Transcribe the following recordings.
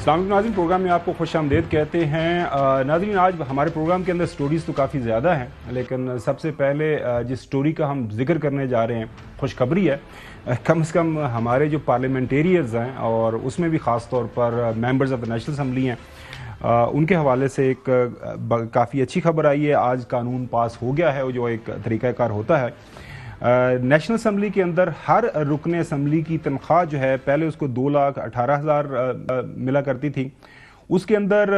अस्सलाम वालेकुम नाज़रीन, प्रोग्राम में आपको खुश आमदीद कहते हैं। नाज़रीन, आज हमारे प्रोग्राम के अंदर स्टोरीज़ तो काफ़ी ज़्यादा हैं, लेकिन सबसे पहले जिस स्टोरी का हम जिक्र करने जा रहे हैं, खुशखबरी है। कम से कम हमारे जो पार्लियामेंटेरियंस हैं और उसमें भी ख़ास तौर पर members of the national assembly हैं, उनके हवाले से एक काफ़ी अच्छी खबर आई है। आज कानून पास हो गया है, जो एक तरीक़ाकार होता है। नेशनल असम्बली के अंदर हर रुकने असम्बली की तनख्वाह जो है, पहले उसको 2,18,000 मिला करती थी, उसके अंदर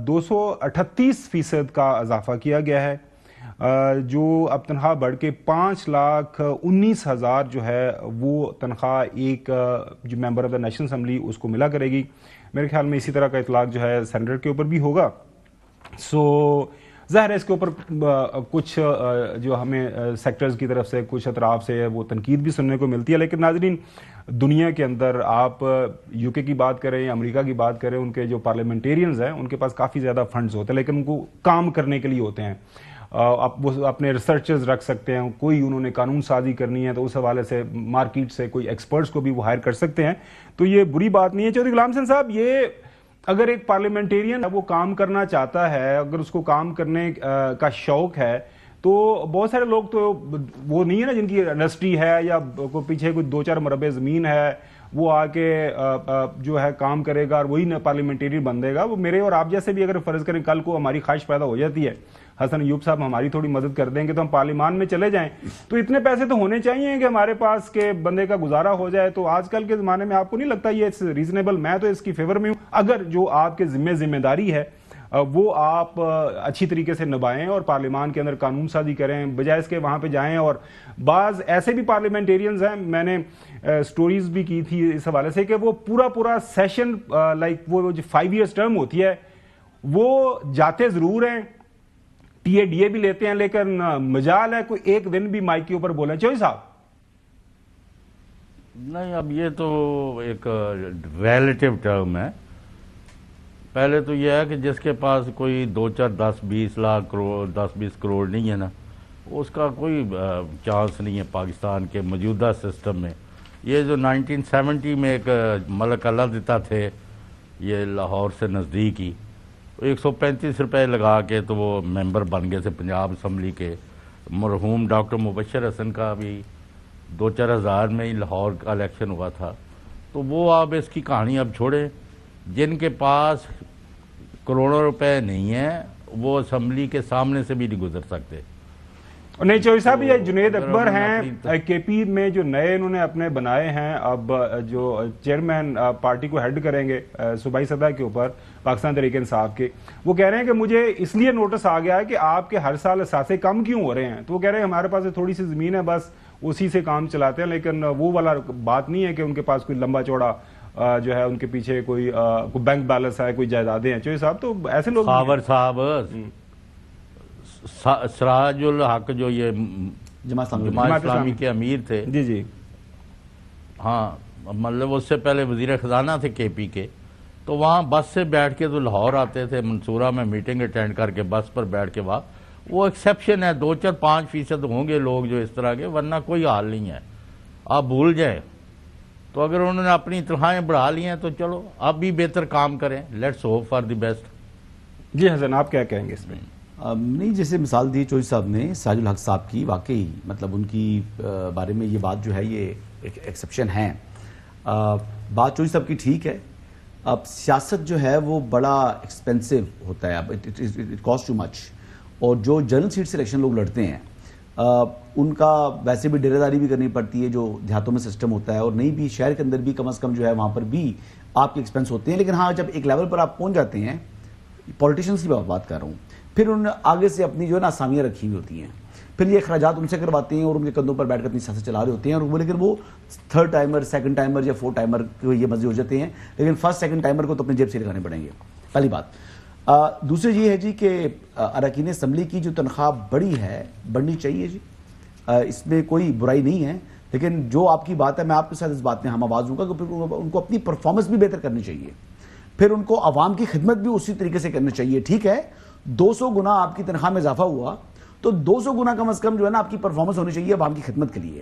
238% का इजाफा किया गया है, जो अब तनख्वाह बढ़ के 5,19,000 जो है वो तनख्वाह एक जो member of the national assembly उसको मिला करेगी। मेरे ख्याल में इसी तरह का इतलाक जो है सेनेटर के ऊपर भी होगा। ज़ाहिर है इसके ऊपर कुछ जो हमें सेक्टर्स की तरफ से, कुछ अतराफ से वो तनकीद भी सुनने को मिलती है, लेकिन नाज़रीन, दुनिया के अंदर आप यूके की बात करें, अमेरिका की बात करें, उनके जो पार्लियामेंटेरियंस हैं उनके पास काफ़ी ज़्यादा फंड्स होते हैं, लेकिन उनको काम करने के लिए होते हैं। आप वो अपने रिसर्चर्स रख सकते हैं, कोई उन्होंने कानून साजी करनी है तो उस हवाले से मार्केट से कोई एक्सपर्ट्स को भी वो हायर कर सकते हैं, तो ये बुरी बात नहीं है। चौधरी गुलाम हसन साहब, ये अगर एक पार्लियामेंटेरियन वो काम करना चाहता है, अगर उसको काम करने का शौक है, तो बहुत सारे लोग तो वो नहीं है ना जिनकी इंडस्ट्री है या को पीछे कुछ 2-4 मरबे ज़मीन है, वो आके जो है काम करेगा और वही पार्लियामेंटेरियन बन देगा। वो मेरे और आप जैसे भी अगर फ़र्ज़ करें कल को हमारी ख्वाहिश पैदा हो जाती है, हसन अयूब साहब हमारी थोड़ी मदद कर देंगे तो हम पार्लियामान में चले जाएं, तो इतने पैसे तो होने चाहिए कि हमारे पास के बंदे का गुजारा हो जाए। तो आजकल के ज़माने में आपको नहीं लगता ये रीज़नेबल? मैं तो इसकी फेवर में हूँ। अगर जो आपके जिम्मेदारी है वो आप अच्छी तरीके से निभाएं और पार्लियामान के अंदर कानून साजी करें, बजाय इसके वहाँ पे जाएं। और बाज़ ऐसे भी पार्लियामेंटेरियंस हैं, मैंने स्टोरीज भी की थी इस हवाले से, कि वो पूरा सेशन लाइक वो जो 5 ईयर्स टर्म होती है वो जाते ज़रूर हैं, टीए भी लेते हैं, लेकिन मजाल है कोई एक दिन भी माइक के ऊपर बोले। चौधरी साहब नहीं, अब ये तो एक रिलेटिव टर्म है। पहले तो यह है कि जिसके पास कोई 2-4, 10-20 लाख करोड़, 10-20 करोड़ नहीं है ना, उसका कोई चांस नहीं है पाकिस्तान के मौजूदा सिस्टम में। ये जो 1970 में एक मलक अलादिता थे, ये लाहौर से नज़दीक ही, 135 रुपए लगा के तो वो मेंबर बन गए थे पंजाब असम्बली के। मरहूम डॉक्टर मुबशर हसन का भी 2-4 हज़ार में ही लाहौर का इलेक्शन हुआ था। तो वो आप इसकी कहानी अब छोड़ें। जिनके पास करोड़ों रुपए नहीं है वो असम्बली के सामने से भी नहीं गुजर सकते। नहीं चौधरी साहब, ये जुनेद अकबर हैं केपी में जो नए इन्होंने अपने बनाए हैं, अब जो चेयरमैन पार्टी को हेड करेंगे सूबाई सतह के ऊपर पाकिस्तान तहरीक इंसाफ के, वो कह रहे हैं कि मुझे इसलिए नोटिस आ गया है कि आपके हर साल असासे कम क्यों हो रहे हैं। तो वो कह रहे हैं हमारे पास थोड़ी सी ज़मीन है, बस उसी से काम चलाते हैं, लेकिन वो वाला बात नहीं है कि उनके पास कोई लंबा चौड़ा जो है उनके पीछे कोई बैंक बैलेंस है, कोई जायदादें हैं। चौधरी साहब, तो ऐसे लोग खावर साहब सराजुल हक जो ये जमात इस्लामी के अमीर थे, जी हाँ, मतलब उससे पहले वजीर खजाना थे केपी के, तो वहाँ बस से बैठ के तो लाहौर आते थे, मंसूरा में मीटिंग अटेंड करके बस पर बैठ के वहाँ। वो एक्सेप्शन है, 2-4-5% होंगे लोग जो इस तरह के, वरना कोई हाल नहीं है। आप भूल जाए। तो अगर उन्होंने अपनी तनख्वाहें बढ़ा ली हैं तो चलो आप भी बेहतर काम करें। Let's hope for the best. Ji Hasan, आप क्या कहेंगे इसमें? नहीं, जैसे मिसाल दी चौधरी साहब ने साजुल हक साहब की, वाकई मतलब उनकी बारे में ये बात जो है ये एक एक्सेप्शन है। बात चौधरी साहब की ठीक है। अब सियासत जो है वो बड़ा एक्सपेंसिव होता है, अब इट कॉस्ट टू मच। और जो जनरल सीट से इलेक्शन लोग लड़ते हैं उनका वैसे भी डेरेदारी भी करनी पड़ती है, जो देहातों में सिस्टम होता है, और नहीं भी शहर के अंदर भी कम से कम जो है वहाँ पर भी आपके एक्सपेंस होते हैं। लेकिन हाँ, जब एक लेवल पर आप पहुँच जाते हैं, पॉलिटिशियंस की बात कर रहा हूँ, फिर उन्होंने आगे से अपनी जो है ना असामियाँ रखी हुई होती हैं, फिर ये अखराजात उनसे करवाते हैं और उनके कंधों पर बैठकर अपनी सियासत चला रहे होते हैं। और वो लेकिन वो 3rd टाइमर, 2nd टाइमर या 4th टाइमर के ये मजे हो जाते हैं, लेकिन 1st 2nd टाइमर को तो अपनी जेब से लगाने पड़ेंगे, पहली बात। दूसरी ये है जी कि अरकान असम्बली की जो तनख्वाह बढ़नी चाहिए जी, इसमें कोई बुराई नहीं है। लेकिन जो आपकी बात है, मैं आपके साथ इस बात में हम आवाज़ दूंगा कि उनको अपनी परफॉर्मेंस भी बेहतर करनी चाहिए, फिर उनको आवाम की खिदमत भी उसी तरीके से करनी चाहिए। ठीक है, 200 गुना आपकी तनख्वाह में इजाफा हुआ تو 200 گنا کم از کم جو ہے نا آپ کی پرفارمنس ہونی چاہیے عوام کی خدمت کے لیے.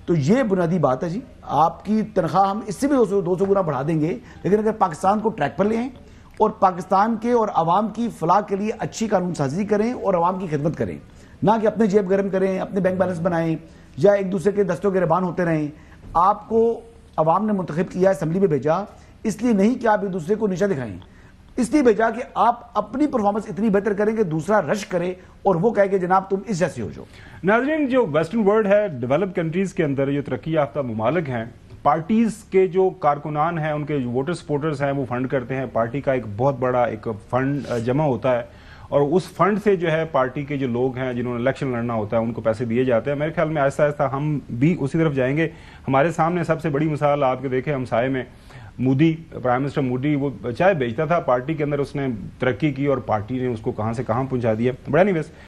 تو یہ بنیادی بات ہے جی. آپ کی تنخواہ ہم اس سے بھی 200 گنا بڑھا دیں گے, لیکن اگر پاکستان کو ٹریک پر لے آئیں اور پاکستان کے اور عوام کی فلاح کے لیے اچھی قانون سازی کریں اور عوام کی خدمت کریں, نہ کہ اپنے جیب گرم کریں, اپنے بینک بیلنس بنائیں یا ایک دوسرے کے دستوں کے رہبان ہوتے رہیں. آپ کو عوام نے منتخب کیا, اسمبلی میں بھیجا, اس لیے نہیں کہ آپ ایک دوسرے کو نیچا دکھائیں, اس لیے بھیجا کہ آپ اپنی پرفارمنس اتنی بہتر کریں کہ دوسرا رش کرے اور وہ کہے کہ جناب تم اس جیسے ہو جو. ناظرین, جو ویسٹرن ورلڈ ہے, ڈیولپ کنٹریز کے اندر جو ترقی یافتہ ممالک ہیں, پارٹیز کے جو کارکنان ہیں, ان کے ووٹر سپورٹرز ہیں, وہ فنڈ کرتے ہیں. پارٹی کا ایک بہت بڑا ایک فنڈ جمع ہوتا ہے اور اس فنڈ سے جو ہے پارٹی کے جو لوگ ہیں جنہوں نے الیکشن لڑنا ہوتا ہے ان کو پیسے دیے جاتے ہیں. میرے خیال میں آہستہ آہستہ ہم بھی اسی طرف جائیں گے. ہمارے سامنے سب سے بڑی مثال آپ کے دیکھیں ہمسائے میں مودی, پرائم منسٹر مودی, وہ چائے بیچتا تھا, پارٹی کے اندر اس نے ترقی کی اور پارٹی نے اس کو کہاں سے کہاں پہنچا دیا. بڑا نہیں بس